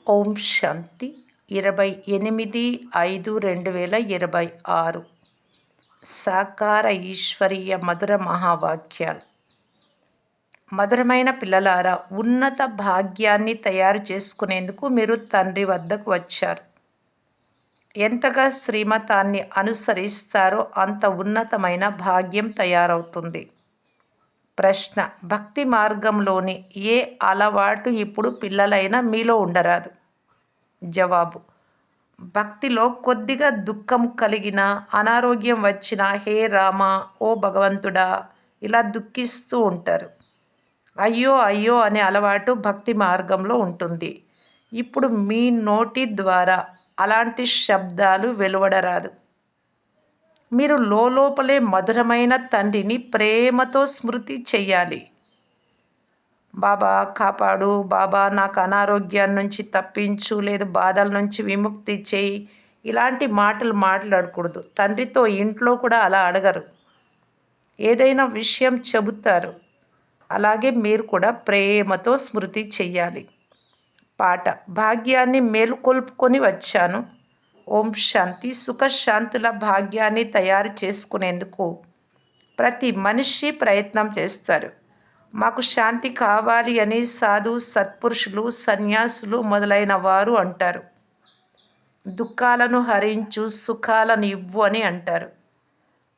ఓం శాంతి 28/5/2026 సాకార ఈశ్వరీయ మధుర మహావాక్యాలు. మధురమైన పిల్లలారా, ఉన్నత భాగ్యాన్ని తయారు చేసుకునేందుకు మీరు తండ్రి వద్దకు వచ్చారు. ఎంతగా శ్రీమతాన్ని అనుసరిస్తారో అంత ఉన్నతమైన భాగ్యం తయారవుతుంది. ప్రశ్న: భక్తి మార్గంలోని ఏ అలవాటు ఇప్పుడు పిల్లలైనా మీలో ఉండరాదు? జవాబు: భక్తిలో కొద్దిగా దుఃఖం కలిగినా, అనారోగ్యం వచ్చినా హే రామా, ఓ భగవంతుడా ఇలా దుఃఖిస్తూ ఉంటారు. అయ్యో అయ్యో అనే అలవాటు భక్తి మార్గంలో ఉంటుంది. ఇప్పుడు మీ నోటి ద్వారా అలాంటి శబ్దాలు వెలువడరాదు. మీరు లోపలే మధురమైన తండ్రిని ప్రేమతో స్మృతి చెయ్యాలి. బాబా కాపాడు, బాబా నాకు అనారోగ్యాన్ని నుంచి తప్పించు, లేదు బాధల నుంచి విముక్తి చేయి, ఇలాంటి మాటలు మాట్లాడకూడదు. తండ్రితో ఇంట్లో కూడా అలా అడగరు. ఏదైనా విషయం చెబుతారు. అలాగే మీరు కూడా ప్రేమతో స్మృతి చెయ్యాలి. పాట: భాగ్యాన్ని మేలుకొల్పుకొని వచ్చాను. ఓం శాంతి. సుఖశాంతుల భాగ్యాన్ని తయారు చేసుకునేందుకు ప్రతి మనిషి ప్రయత్నం చేస్తారు. మాకు శాంతి కావాలి అని సాధు, సత్పురుషులు, సన్యాసులు మొదలైన వారు అంటారు. దుఃఖాలను హరించు, సుఖాలను ఇవ్వు అని అంటారు.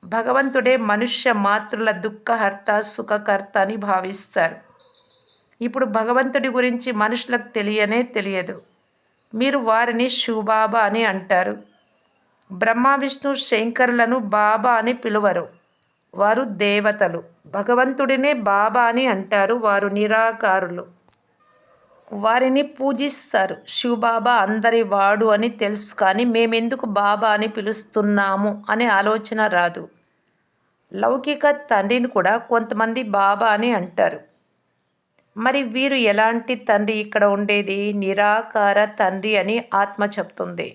భగవంతుడే మనుష్య మాతృల దుఃఖహర్త, సుఖకర్త అని భావిస్తారు. ఇప్పుడు భగవంతుడి గురించి మనుషులకు తెలియదు. మీరు వారిని శివబాబా అని అంటారు. బ్రహ్మ, విష్ణు, శంకరులను బాబా అని పిలువరు. వారు దేవతలు. భగవంతుడినే బాబా అని అంటారు. వారు నిరాకారులు. వారిని పూజిస్తారు. శివబాబా అందరి వాడు అని తెలుసు, కానీ మేమెందుకు బాబా అని పిలుస్తున్నాము అనే ఆలోచన రాదు. లౌకిక తండ్రిని కూడా కొంతమంది బాబా అని అంటారు. మరి వీరు ఎలాంటి తండ్రి ఇక్కడ ఉండేది? నిరాకార తండ్రి అని ఆత్మ చెప్తుంది.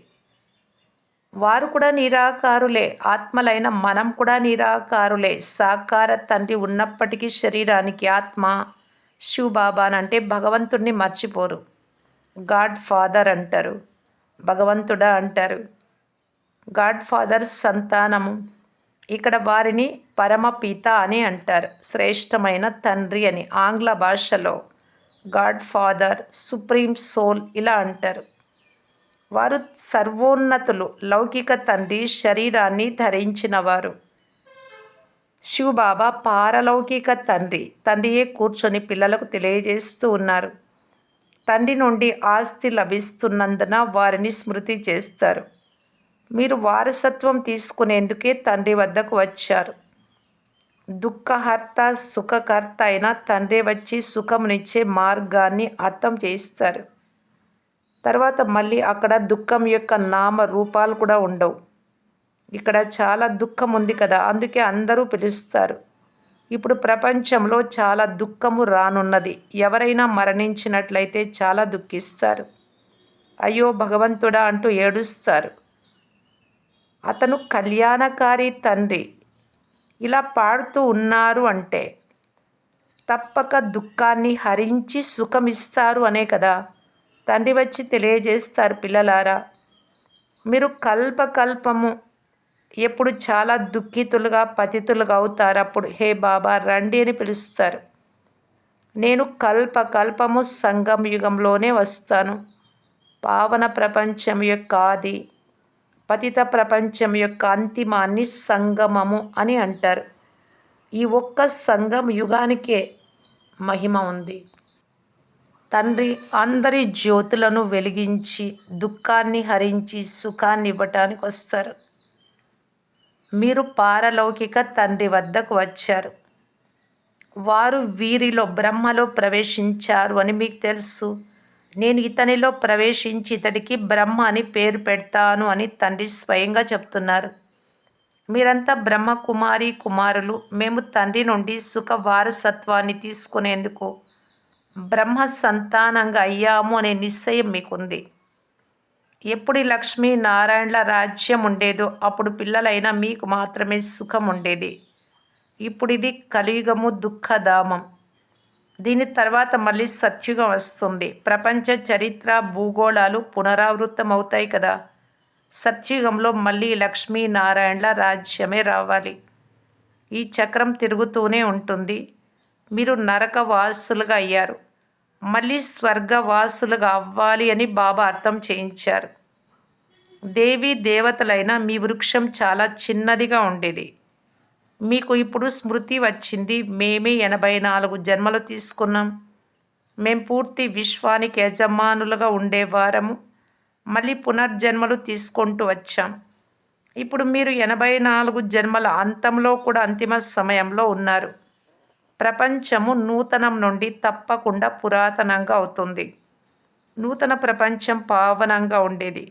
వారు కూడా నిరాకారులే. ఆత్మలైన మనం కూడా నిరాకారులే. సాకార తండ్రి ఉన్నప్పటికీ శరీరానికి ఆత్మ శివబాబా అంటే భగవంతుడిని మర్చిపోరు. గాడ్ ఫాదర్ అంటారు, భగవంతుడా అంటారు. గాడ్ ఫాదర్ సంతానము. ఇక్కడ వారిని పరమపిత అని అంటారు. శ్రేష్టమైన తండ్రి అని ఆంగ్ల భాషలో గాడ్ ఫాదర్, సుప్రీం సోల్ ఇలా అంటారు. వారు సర్వోన్నతులు. లౌకిక తండ్రి శరీరాన్ని ధరించినవారు. శివబాబా పారలౌకిక తండ్రి. తండ్రియే కూర్చొని పిల్లలకు తెలియజేస్తూ ఉన్నారు. తండ్రి నుండి ఆస్తి లభిస్తున్నందున వారిని స్మృతి చేస్తారు. మీరు వారసత్వం తీసుకునేందుకే తండ్రి వద్దకు వచ్చారు. దుఃఖహర్త, సుఖకర్త అయిన తండ్రి వచ్చి సుఖమునిచ్చే మార్గాన్ని అర్థం చేయిస్తారు. తర్వాత మళ్ళీ అక్కడ దుఃఖం యొక్క నామ రూపాలు కూడా ఉండవు. ఇక్కడ చాలా దుఃఖం ఉంది కదా, అందుకే అందరూ పిలుస్తారు. ఇప్పుడు ప్రపంచంలో చాలా దుఃఖము రానున్నది. ఎవరైనా మరణించినట్లయితే చాలా దుఃఖిస్తారు. అయ్యో భగవంతుడా అంటూ ఏడుస్తారు. అతను కళ్యాణకారి తండ్రి ఇలా పాడుతూ ఉన్నారు అంటే తప్పక దుఃఖాన్ని హరించి సుఖమిస్తారు అనే కదా తండ్రి వచ్చి తెలియజేస్తారు. పిల్లలారా, మీరు కల్పకల్పము ఎప్పుడు చాలా దుఃఖితులుగా, పతితులుగా అవుతారు. అప్పుడు హే బాబా రండి అని పిలుస్తారు. నేను కల్పకల్పము సంగమ యుగంలోనే వస్తాను. పావన ప్రపంచం యొక్క ఆది, పతిత ప్రపంచం యొక్క అంతిమాన్ని సంగమము అని అంటారు. ఈ ఒక్క సంగమ యుగానికే మహిమ ఉంది. తండ్రి అందరి జ్యోతులను వెలిగించి దుఃఖాన్ని హరించి సుఖాన్ని ఇవ్వటానికి వస్తారు. మీరు పారలౌకిక తండ్రి వద్దకు వచ్చారు. వారు వీరిలో బ్రహ్మలో ప్రవేశించారు అని మీకు తెలుసు. నేను ఇతనిలో ప్రవేశించి ఇతడికి బ్రహ్మ అని పేరు పెడతాను అని తండ్రి స్వయంగా చెప్తున్నారు. మీరంతా బ్రహ్మ కుమారి కుమారులు. మేము తండ్రి నుండి సుఖ వారసత్వాన్ని తీసుకునేందుకు బ్రహ్మ సంతానంగా అయ్యాము అనే నిశ్చయం మీకుంది. ఎప్పుడు ఈ లక్ష్మీ నారాయణల రాజ్యం ఉండేదో అప్పుడు పిల్లలైన మీకు మాత్రమే సుఖం ఉండేది. ఇప్పుడు ఇది కలియుగము, దుఃఖధామం. దీని తర్వాత మళ్ళీ సత్యుగం వస్తుంది. ప్రపంచ చరిత్ర భూగోళాలు పునరావృతమవుతాయి కదా. సత్యుగంలో మళ్ళీ లక్ష్మీనారాయణల రాజ్యమే రావాలి. ఈ చక్రం తిరుగుతూనే ఉంటుంది. మీరు నరకవాసులుగా అయ్యారు, మళ్ళీ స్వర్గవాసులుగా అవ్వాలి అని బాబా అర్థం చేయించారు. దేవీ దేవతలైన మీ వృక్షం చాలా చిన్నదిగా ఉండేది. మీకు ఇప్పుడు స్మృతి వచ్చింది. మేమే 84 జన్మలు తీసుకున్నాం. మేం పూర్తి విశ్వానికి యజమానులుగా ఉండేవారము. మళ్ళీ పునర్జన్మలు తీసుకుంటూ వచ్చాం. ఇప్పుడు మీరు 84 జన్మల అంతంలో కూడా అంతిమ సమయంలో ఉన్నారు. ప్రపంచము నూతనం నుండి తప్పకుండా పురాతనంగా అవుతుంది. నూతన ప్రపంచం పావనంగా ఉండేది.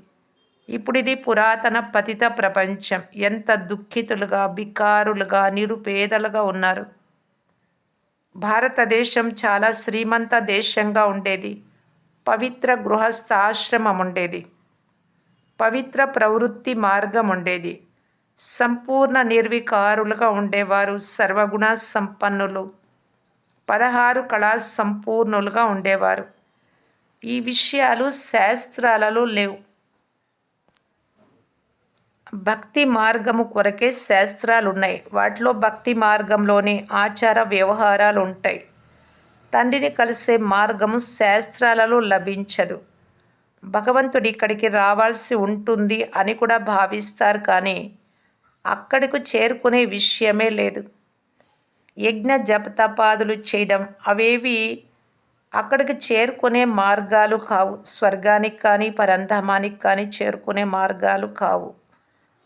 ఇప్పుడు ఇది పురాతన పతిత ప్రపంచం. ఎంత దుఃఖితులుగా, బికారులుగా, నిరుపేదలుగా ఉన్నారు. భారతదేశం చాలా శ్రీమంత దేశంగా ఉండేది. పవిత్ర గృహస్థ ఆశ్రమం ఉండేది. పవిత్ర ప్రవృత్తి మార్గం ఉండేది. సంపూర్ణ నిర్వికారులుగా ఉండేవారు. సర్వగుణ సంపన్నులు, 16 కళా సంపూర్ణులుగా ఉండేవారు. ఈ విషయాలు శాస్త్రాలలో లేవు. భక్తి మార్గము కొరకే శాస్త్రాలున్నాయి. వాటిలో భక్తి మార్గంలోని ఆచార వ్యవహారాలు ఉంటాయి. తండ్రిని కలిసే మార్గము శాస్త్రాలలో లభించదు. భగవంతుడు ఇక్కడికి రావాల్సి ఉంటుంది అని కూడా భావిస్తారు, కానీ అక్కడికి చేరుకునే విషయమే లేదు. యజ్ఞ జపతపాదులు చేయడం అవేవి అక్కడికి చేరుకునే మార్గాలు కావు. స్వర్గానికి కానీ పరంధామానికి కానీ చేరుకునే మార్గాలు కావు.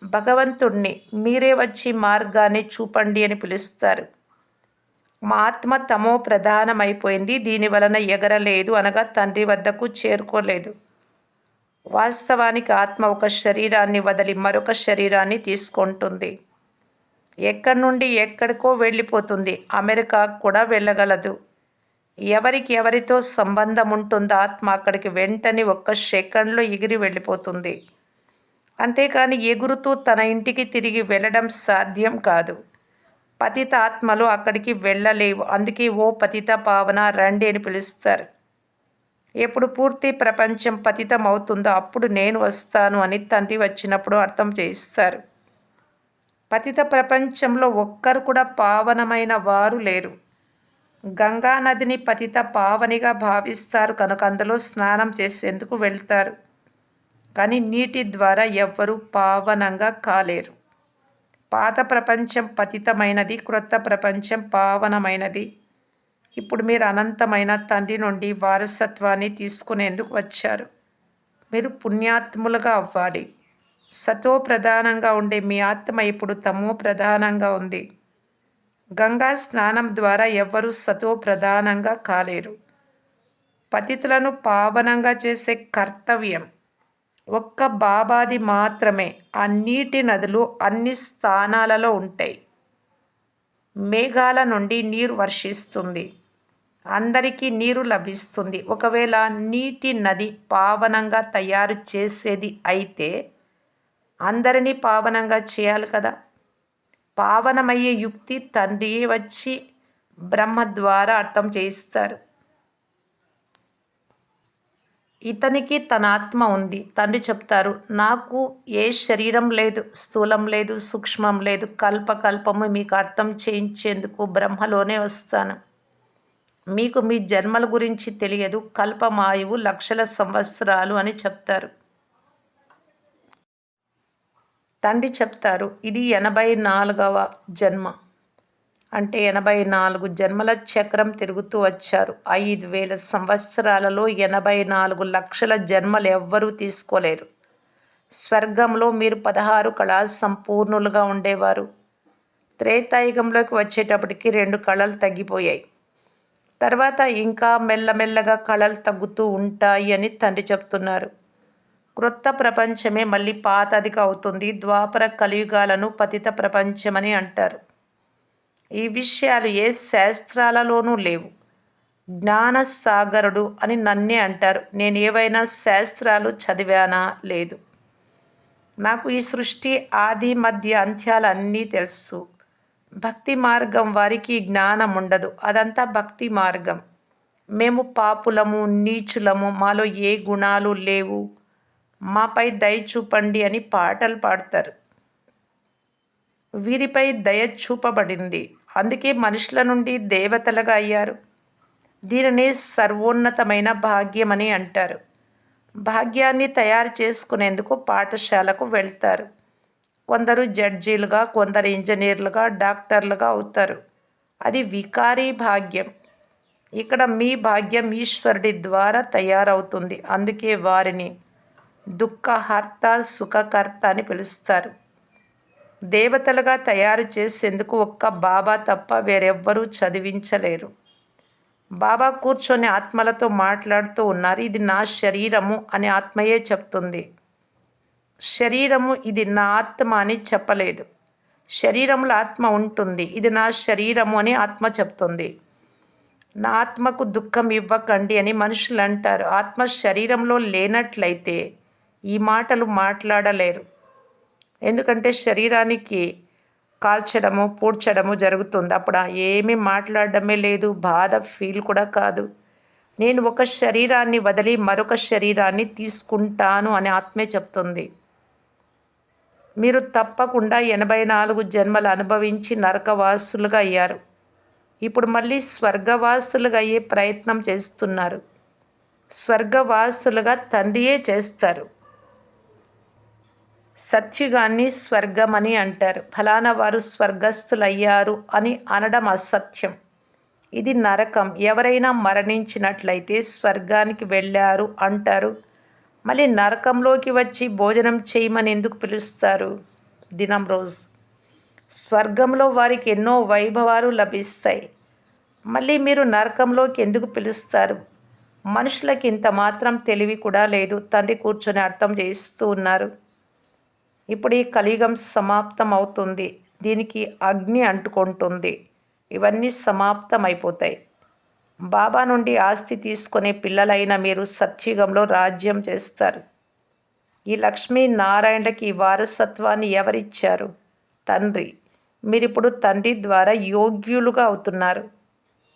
భగవంతుణ్ణి మీరే వచ్చి మార్గాన్ని చూపండి అని పిలుస్తారు. మా ఆత్మ తమో ప్రధానమైపోయింది, దీని వలన ఎగరలేదు అనగా తండ్రి వద్దకు చేరుకోలేదు. వాస్తవానికి ఆత్మ ఒక శరీరాన్ని వదిలి మరొక శరీరాన్ని తీసుకుంటుంది. ఎక్కడి నుండి ఎక్కడికో వెళ్ళిపోతుంది. అమెరికాకు కూడా వెళ్ళగలదు. ఎవరికి ఎవరితో సంబంధం ఉంటుందో ఆత్మ అక్కడికి వెంటనే ఒక్క సెకండ్లో ఎగిరి వెళ్ళిపోతుంది. అంతేకాని ఎగురుతూ తన ఇంటికి తిరిగి వెళ్ళడం సాధ్యం కాదు. పతిత ఆత్మలు అక్కడికి వెళ్ళలేవు. అందుకే ఓ పతిత పావన రండి అని పిలుస్తారు. ఎప్పుడు పూర్తి ప్రపంచం పతితం అవుతుందో అప్పుడు నేను వస్తాను అని తండ్రి వచ్చినప్పుడు అర్థం చేయిస్తారు. పతిత ప్రపంచంలో ఒక్కరు కూడా పావనమైన వారు లేరు. గంగా నదిని పతిత పావనిగా భావిస్తారు కనుక అందులో స్నానం చేసేందుకు వెళ్తారు. కానీ నీటి ద్వారా ఎవ్వరూ పావనంగా కాలేరు. పాత ప్రపంచం పతితమైనది, క్రొత్త ప్రపంచం పావనమైనది. ఇప్పుడు మీరు అనంతమైన తండ్రి నుండి వారసత్వాన్ని తీసుకునేందుకు వచ్చారు. మీరు పుణ్యాత్ములుగా అవ్వాలి. సతో ప్రధానంగా ఉండే మీ ఆత్మ ఇప్పుడు తమో ప్రధానంగా ఉంది. గంగా స్నానం ద్వారా ఎవ్వరూ సతో ప్రధానంగా కాలేరు. పతితులను పావనంగా చేసే కర్తవ్యం ఒక్క బాబాది మాత్రమే. ఆ నీటి నదులు అన్ని స్థానాలలో ఉంటాయి. మేఘాల నుండి నీరు వర్షిస్తుంది. అందరికీ నీరు లభిస్తుంది. ఒకవేళ నీటి నది పావనంగా తయారు చేసేది అయితే అందరినీ పావనంగా చేయాలి కదా. పావనమయ్యే యుక్తి తండ్రియే వచ్చి బ్రహ్మ ద్వారా అర్థం చేయిస్తారు. ఇతనికి తన ఆత్మ ఉంది. తండ్రి చెప్తారు, నాకు ఏ శరీరం లేదు, స్థూలం లేదు, సూక్ష్మం లేదు. కల్పకల్పము మీకు అర్థం చేయించేందుకు బ్రహ్మలోనే వస్తాను. మీకు మీ జన్మల గురించి తెలియదు. కల్పమాయువు లక్షల సంవత్సరాలు అని చెప్తారు. తండ్రి చెప్తారు, ఇది 84వ జన్మ. అంటే 84 జన్మల చక్రం తిరుగుతూ వచ్చారు. 5000 సంవత్సరాలలో 84 లక్షల జన్మలు ఎవ్వరూ తీసుకోలేరు. స్వర్గంలో మీరు 16 కళా సంపూర్ణులుగా ఉండేవారు. త్రేతాయుగంలోకి వచ్చేటప్పటికి 2 కళలు తగ్గిపోయాయి. తర్వాత ఇంకా మెల్లమెల్లగా కళలు తగ్గుతూ ఉంటాయి అని తండ్రి చెప్తున్నారు. క్రొత్త ప్రపంచమే మళ్ళీ పాతదిగా అవుతుంది. ద్వాపర కలియుగాలను పతిత ప్రపంచమని అంటారు. ఈ విషయాలు ఏ శాస్త్రాలలోనూ లేవు. జ్ఞానసాగరుడు అని నన్నే అంటారు. నేను ఏవైనా శాస్త్రాలు చదివానా? లేదు. నాకు ఈ సృష్టి ఆది మధ్య అంత్యాలు అన్నీ తెలుసు. భక్తి మార్గం వారికి జ్ఞానం ఉండదు. అదంతా భక్తి మార్గం. మేము పాపులము, నీచులము, మాలో ఏ గుణాలు లేవు, మాపై దయ చూపండి అని పాటలు పాడతారు. వీరిపై దయ చూపబడింది, అందుకే మనుషుల నుండి దేవతలుగా అయ్యారు. దీనిని సర్వోన్నతమైన భాగ్యం అని అంటారు. భాగ్యాన్ని తయారు చేసుకునేందుకు పాఠశాలకు వెళ్తారు. కొందరు జడ్జీలుగా, కొందరు ఇంజనీర్లుగా, డాక్టర్లుగా అవుతారు. అది వికారీ భాగ్యం. ఇక్కడ మీ భాగ్యం ఈశ్వరుడి ద్వారా తయారవుతుంది. అందుకే వారిని దుఃఖహర్త, సుఖకర్త అని పిలుస్తారు. దేవతలుగా తయారు చేసేందుకు ఒక్క బాబా తప్ప వేరెవ్వరూ చదివించలేరు. బాబా కూర్చొని ఆత్మలతో మాట్లాడుతూ ఉన్నారు. ఇది నా శరీరము అని ఆత్మయే చెప్తుంది. శరీరము ఇది నా ఆత్మ అని చెప్పలేదు. శరీరంలో ఆత్మ ఉంటుంది. ఇది నా శరీరము అని ఆత్మ చెప్తుంది. నా ఆత్మకు దుఃఖం ఇవ్వకండి అని మనుషులు అంటారు. ఆత్మ శరీరంలో లేనట్లయితే ఈ మాటలు మాట్లాడలేరు. ఎందుకంటే శరీరానికి కాల్చడము, పూడ్చడము జరుగుతుంది. అప్పుడు ఏమీ మాట్లాడడమే లేదు, బాధ ఫీల్ కూడా కాదు. నేను ఒక శరీరాన్ని వదిలి మరొక శరీరాన్ని తీసుకుంటాను అని ఆత్మే చెప్తుంది. మీరు తప్పకుండా 84 జన్మలు అనుభవించి నరకవాసులుగా అయ్యారు. ఇప్పుడు మళ్ళీ స్వర్గవాసులుగా అయ్యే ప్రయత్నం చేస్తున్నారు. స్వర్గవాసులుగా తండ్రియే చేస్తారు. సత్యుగాన్ని స్వర్గం అని అంటారు. ఫలానా వారు స్వర్గస్థులయ్యారు అని అనడం అసత్యం. ఇది నరకం. ఎవరైనా మరణించినట్లయితే స్వర్గానికి వెళ్ళారు అంటారు. మళ్ళీ నరకంలోకి వచ్చి భోజనం చేయమని ఎందుకు పిలుస్తారు? దినం రోజు స్వర్గంలో వారికి ఎన్నో వైభవాలు లభిస్తాయి. మళ్ళీ మీరు నరకంలోకి ఎందుకు పిలుస్తారు? మనుషులకి ఇంత మాత్రం తెలివి కూడా లేదు. తండ్రి కూర్చొని అర్థం చేస్తూ ఉన్నారు. ఇప్పుడు ఈ కలియుగం సమాప్తం అవుతుంది. దీనికి అగ్ని అంటుకుంటుంది. ఇవన్నీ సమాప్తం అయిపోతాయి. బాబా నుండి ఆస్తి తీసుకునే పిల్లలైన మీరు సత్యుగంలో రాజ్యం చేస్తారు. ఈ లక్ష్మీనారాయణకి ఈ వారసత్వాన్ని ఎవరిచ్చారు? తండ్రి. మీరిప్పుడు తండ్రి ద్వారా యోగ్యులుగా అవుతున్నారు.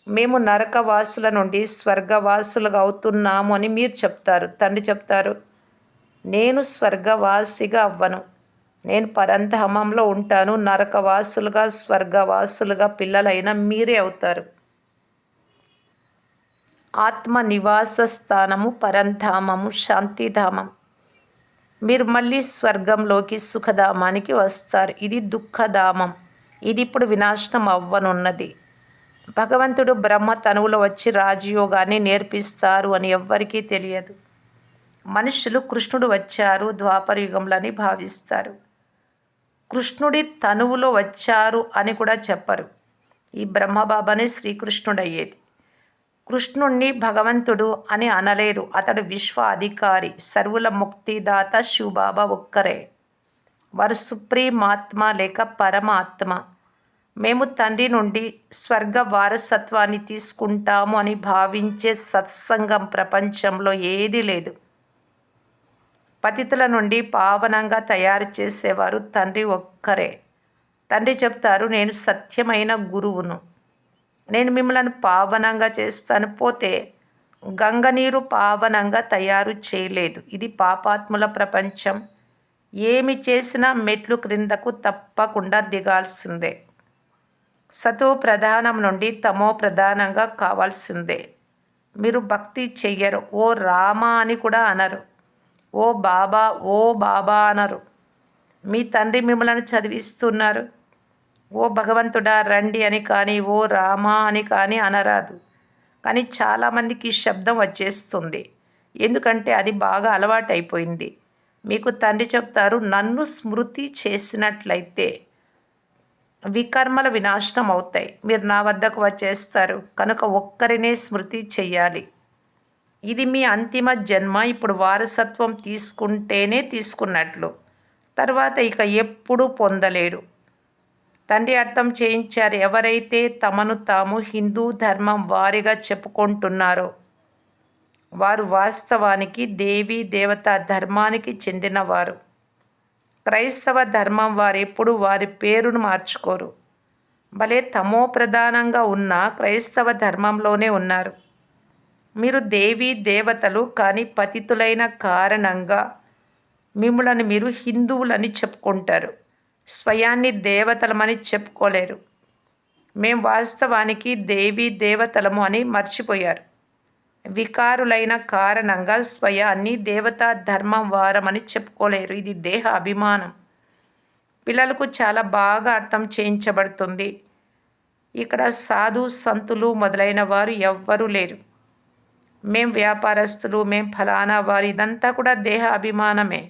మేము నరకవాసుల నుండి స్వర్గవాసులుగా అవుతున్నాము అని మీరు చెప్తారు. తండ్రి చెప్తారు, నేను స్వర్గవాసిగా అవ్వను, నేను పరంధామంలో ఉంటాను. నరకవాసులుగా, స్వర్గవాసులుగా పిల్లలైన మీరే అవుతారు. ఆత్మ నివాస స్థానము పరంధామము, శాంతిధామం. మీరు మళ్ళీ స్వర్గంలోకి, సుఖధామానికి వస్తారు. ఇది దుఃఖధామం. ఇది ఇప్పుడు వినాశనం అవ్వనున్నది. భగవంతుడు బ్రహ్మ తనువులో వచ్చి రాజయోగాన్ని నేర్పిస్తారు అని ఎవ్వరికీ తెలియదు. మనుషులు కృష్ణుడు వచ్చారు ద్వాపర యుగంలో అని భావిస్తారు. కృష్ణుడి తనువులో వచ్చారు అని కూడా చెప్పరు. ఈ బ్రహ్మబాబానే శ్రీకృష్ణుడు అయ్యేది. కృష్ణుణ్ణి భగవంతుడు అని అనలేరు. అతడు విశ్వ అధికారి, సర్వుల ముక్తిదాత శివబాబా ఒక్కరే. వారు సుప్రీమాత్మ లేక పరమాత్మ. మేము తండ్రి నుండి స్వర్గ వారసత్వాన్ని తీసుకుంటాము అని భావించే సత్సంగం ప్రపంచంలో ఏదీ లేదు. పతితుల నుండి పావనంగా తయారు చేసేవారు తండ్రి ఒక్కరే. తండ్రి చెప్తారు, నేను సత్యమైన గురువును, నేను మిమ్మల్ని పావనంగా చేస్తాను. పోతే గంగ నీరు పావనంగా తయారు చేయలేదు. ఇది పాపాత్ముల ప్రపంచం. ఏమి చేసినా మెట్లు క్రిందకు తప్పకుండా దిగాల్సిందే. సతో ప్రధానం నుండి తమో ప్రధానంగా కావాల్సిందే. మీరు భక్తి చెయ్యరు. ఓ రామా అని కూడా అనరు. ఓ బాబా, ఓ బాబా అనరు. మీ తండ్రి మిమ్మల్ని చదివిస్తున్నారు. ఓ భగవంతుడా రండి అని కానీ, ఓ రామా అని కానీ అనరాదు. కానీ చాలామందికి ఈ శబ్దం వచ్చేస్తుంది. ఎందుకంటే అది బాగా అలవాటైపోయింది. మీకు తండ్రి చెప్తారు, నన్ను స్మృతి చేసినట్లయితే వికర్మల వినాశనం అవుతాయి. మీరు నా వద్దకు వచ్చేస్తారు. కనుక ఒక్కరినే స్మృతి చెయ్యాలి. ఇది మీ అంతిమ జన్మ. ఇప్పుడు వారసత్వం తీసుకుంటేనే తీసుకున్నట్లు. తర్వాత ఇక ఎప్పుడూ పొందలేరు. తండ్రి అర్థం చేయించారు. ఎవరైతే తమను తాము హిందూ ధర్మం వారిగా చెప్పుకుంటున్నారో వారు వాస్తవానికి దేవీ దేవతా ధర్మానికి చెందినవారు. క్రైస్తవ ధర్మం వారు ఎప్పుడు వారి పేరును మార్చుకోరు. భలే తమో ప్రధానంగా ఉన్న క్రైస్తవ ధర్మంలోనే ఉన్నారు. మీరు దేవీ దేవతలు కానీ పతితులైన కారణంగా మిమ్మల్ని మీరు హిందువులని చెప్పుకుంటారు. స్వయాన్ని దేవతలమని చెప్పుకోలేరు. మేం వాస్తవానికి దేవీ దేవతలము అని మర్చిపోయారు. వికారులైన కారణంగా స్వయాన్ని దేవతా ధర్మం వారమని చెప్పుకోలేరు. ఇది దేహ అభిమానం. పిల్లలకు చాలా బాగా అర్థం చేయించబడుతుంది. ఇక్కడ సాధు సంతులు మొదలైన వారు ఎవ్వరూ లేరు. మేం వ్యాపారస్తులు, మేం ఫలానా వారు, ఇదంతా కూడా దేహ అభిమానమే.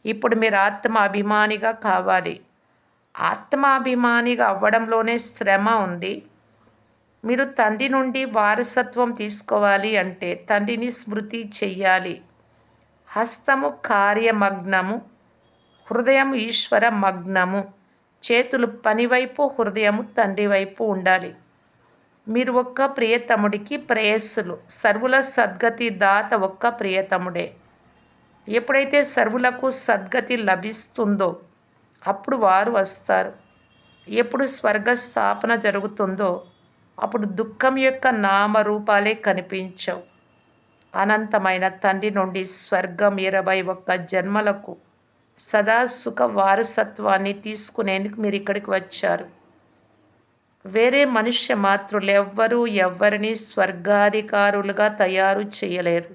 ఇప్పుడు మీరు ఆత్మ అభిమానిగా కావాలి. ఆత్మాభిమానిగా అవ్వడంలోనే శ్రమ ఉంది. మీరు తండ్రి నుండి వారసత్వం తీసుకోవాలి అంటే తండ్రిని స్మృతి చెయ్యాలి. హస్తము కార్యమగ్నము, హృదయం ఈశ్వర మగ్నము. చేతులు పనివైపు, హృదయము తండ్రి వైపు ఉండాలి. మీరు ఒక్క ప్రియతముడికి ప్రేయస్సులు. సర్వుల సద్గతి దాత ఒక్క ప్రియతముడే. ఎప్పుడైతే సర్వులకు సద్గతి లభిస్తుందో అప్పుడు వారు వస్తారు. ఎప్పుడు స్వర్గ స్థాపన జరుగుతుందో అప్పుడు దుఃఖం యొక్క నామరూపాలే కనిపించవు. అనంతమైన తండ్రి నుండి స్వర్గం 21 జన్మలకు సదా సుఖ వారసత్వాన్ని తీసుకునేందుకు మీరు ఇక్కడికి వచ్చారు. వేరే మనుష్య మాతృలు ఎవ్వరూ ఎవ్వరిని స్వర్గాధికారులుగా తయారు చేయలేరు.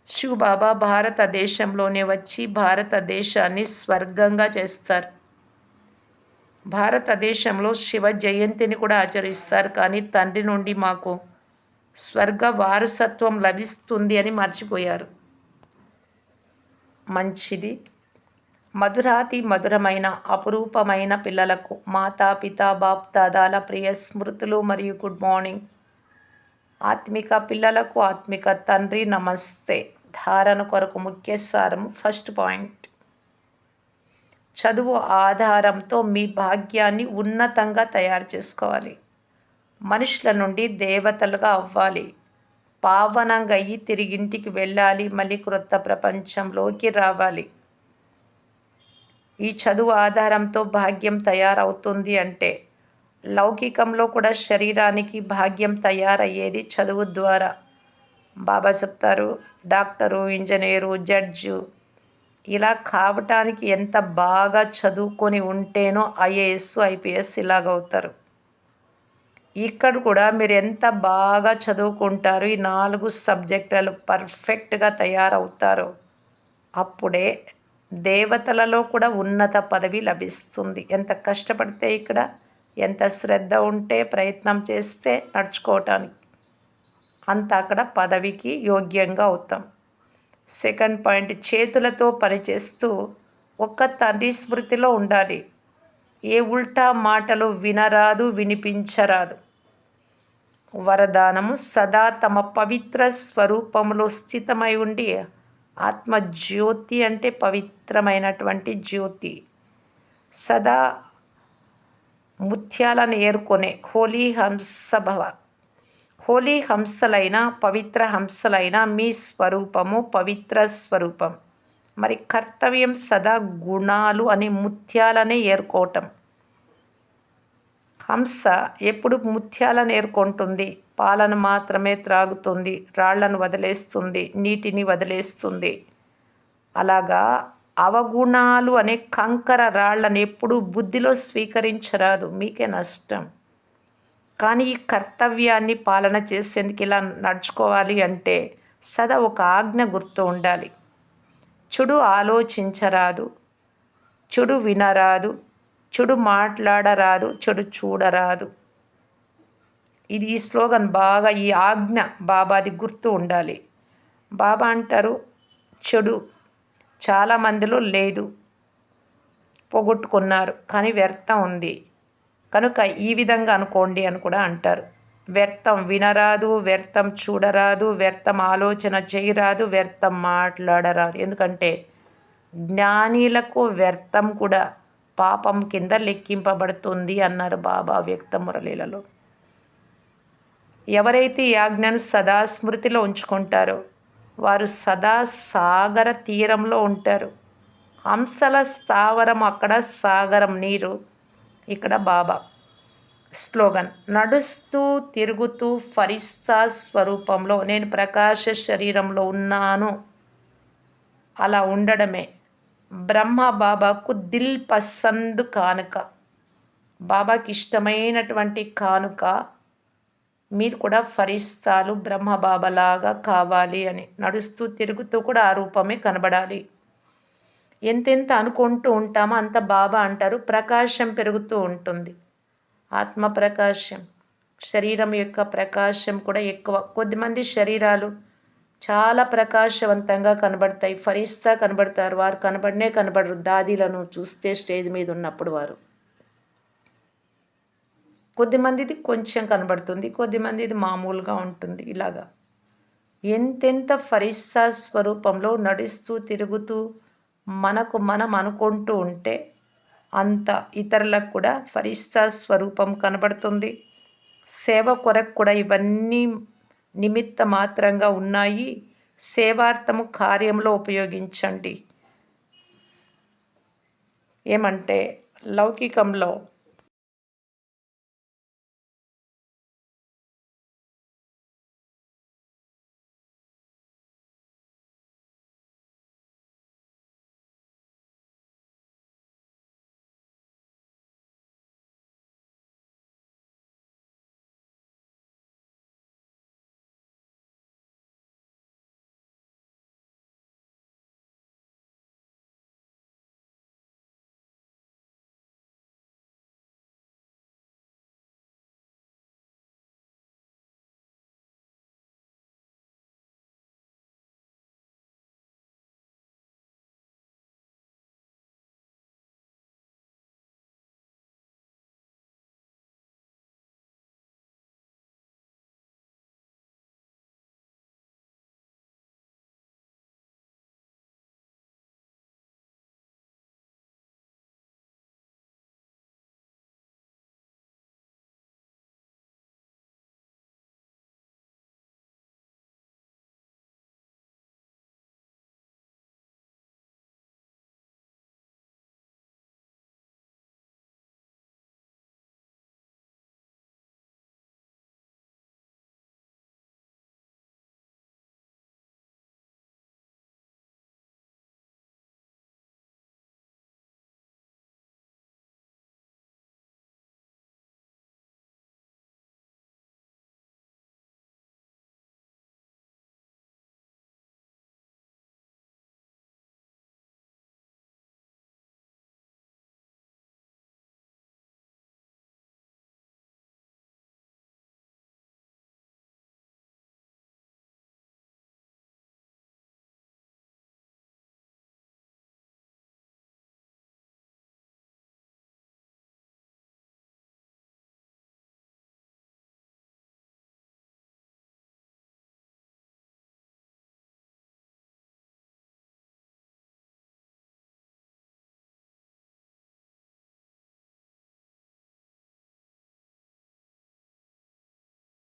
శివబాబా భారతదేశంలోనే వచ్చి భారతదేశాన్ని స్వర్గంగా చేస్తారు. భారతదేశంలో శివ జయంతిని కూడా ఆచరిస్తారు. కానీ తండ్రి నుండి మాకు స్వర్గ వారసత్వం లభిస్తుంది అని మర్చిపోయారు. మంచిది. మధురాతి మధురమైన అపురూపమైన పిల్లలకు మాతాపిత బాప్ దాదాల ప్రియ స్మృతులు మరియు గుడ్ మార్నింగ్. ఆత్మిక పిల్లలకు ఆత్మిక తండ్రి నమస్తే. ధారణ కొరకు ముఖ్య సారము. ఫస్ట్ పాయింట్, చదువు ఆధారంతో మీ భాగ్యాన్ని ఉన్నతంగా తయారు చేసుకోవాలి. మనుషుల నుండి దేవతలుగా అవ్వాలి. పావనంగా అయ్యి తిరిగింటికి వెళ్ళాలి. మళ్ళీ క్రొత్త ప్రపంచంలోకి రావాలి. ఈ చదువు ఆధారంతో భాగ్యం తయారవుతుంది అంటే లౌకికంలో కూడా శరీరానికి భాగ్యం తయారయ్యేది చదువు ద్వారా. బాబా చెప్తారు, డాక్టరు, ఇంజనీరు, జడ్జు ఇలా కావటానికి ఎంత బాగా చదువుకొని ఉంటేనో ఐఏఎస్, ఐపీఎస్ ఇలాగవుతారు. ఇక్కడ కూడా మీరు ఎంత బాగా చదువుకుంటారు, ఈ 4 సబ్జెక్టులు పర్ఫెక్ట్గా తయారవుతారో అప్పుడే దేవతలలో కూడా ఉన్నత పదవి లభిస్తుంది. ఎంత కష్టపడితే ఇక్కడ, ఎంత శ్రద్ధ ఉంటే, ప్రయత్నం చేస్తే నడుచుకోవటానికి అంత అక్కడ పదవికి యోగ్యంగా అవుతాం. సెకండ్ పాయింట్, చేతులతో పనిచేస్తూ ఒక్క తండ్రి స్మృతిలో ఉండాలి. ఏ ఉల్టా మాటలు వినరాదు, వినిపించరాదు. వరదానము, సదా తమ పవిత్ర స్వరూపంలో స్థితమై ఉండి ఆత్మజ్యోతి అంటే పవిత్రమైనటువంటి జ్యోతి, సదా ముత్యాలను ఏరుకొనే హోలీ హంసభవ. హోలీ హంసలైన, పవిత్ర హంసలైన మీ స్వరూపము పవిత్ర స్వరూపం. మరి కర్తవ్యం సదా గుణాలు అని ముత్యాలనే ఏరుకోవటం. హంస ఎప్పుడు ముత్యాలను ఏరుకుంటుంది? పాలను మాత్రమే త్రాగుతుంది, రాళ్లను వదిలేస్తుంది, నీటిని వదిలేస్తుంది. అలాగా అవగుణాలు అనే కంకర రాళ్లను ఎప్పుడూ బుద్ధిలో స్వీకరించరాదు, మీకే నష్టం. కానీ ఈ కర్తవ్యాన్ని పాలన చేసేందుకు ఇలా నడుచుకోవాలి అంటే సదా ఒక ఆజ్ఞ గుర్తు ఉండాలి. చెడు ఆలోచించరాదు, చెడు వినరాదు, చెడు మాట్లాడరాదు, చెడు చూడరాదు. ఇది ఈ స్లోగన్ బాగా, ఈ ఆజ్ఞ బాబాది గుర్తు ఉండాలి. బాబా అంటారు, చెడు చాలామందిలో లేదు, పోగొట్టుకున్నారు, కానీ వ్యర్థం ఉంది కనుక ఈ విధంగా అనుకోండి అని కూడా అంటారు. వ్యర్థం వినరాదు, వ్యర్థం చూడరాదు, వ్యర్థం ఆలోచన చేయరాదు, వ్యర్థం మాట్లాడరాదు. ఎందుకంటే జ్ఞానీలకు వ్యర్థం కూడా పాపం కింద లెక్కింపబడుతుంది అన్నారు బాబా వ్యక్త మురళీలలో. ఎవరైతే ఈ ఆజ్ఞను సదా స్మృతిలో ఉంచుకుంటారో వారు సదా సాగర తీరంలో ఉంటారు. హంసల స్థావరం అక్కడ, సాగరం నీరు ఇక్కడ బాబా. స్లోగన్: నడుస్తూ తిరుగుతూ ఫరిస్తా స్వరూపంలో నేను ప్రకాశ శరీరంలో ఉన్నాను. అలా ఉండడమే బ్రహ్మ బాబాకు దిల్ పసంద్ కానుక. బాబాకి ఇష్టమైనటువంటి కానుక మీరు కూడా ఫరిస్తాలు బ్రహ్మ బాబాలాగా కావాలి అని. నడుస్తూ తిరుగుతూ కూడా ఆ రూపమే కనబడాలి. ఎంతెంత అనుకుంటూ ఉంటామో అంత బాబా అంటారు ప్రకాశం పెరుగుతూ ఉంటుంది. ఆత్మ ప్రకాశం, శరీరం యొక్క ప్రకాశం కూడా ఎక్కువ. కొద్దిమంది శరీరాలు చాలా ప్రకాశవంతంగా కనబడతాయి, ఫరిస్తా కనబడతారు. వారు కనబడరు దాదీలను చూస్తే స్టేజ్ మీద ఉన్నప్పుడు వారు. కొద్దిమందిది కొంచెం కనబడుతుంది, కొద్దిమందిది మామూలుగా ఉంటుంది. ఇలాగా ఎంతెంత ఫరిస్తా స్వరూపంలో నడుస్తూ తిరుగుతూ మనకు మనం అనుకుంటూ ఉంటే అంత ఇతరులకు కూడా ఫరిస్తా స్వరూపం కనబడుతుంది. సేవ కొరకు కూడా ఇవన్నీ నిమిత్త మాత్రంగా ఉన్నాయి. సేవార్థము కార్యంలో ఉపయోగించండి. ఏమంటే లౌకికంలో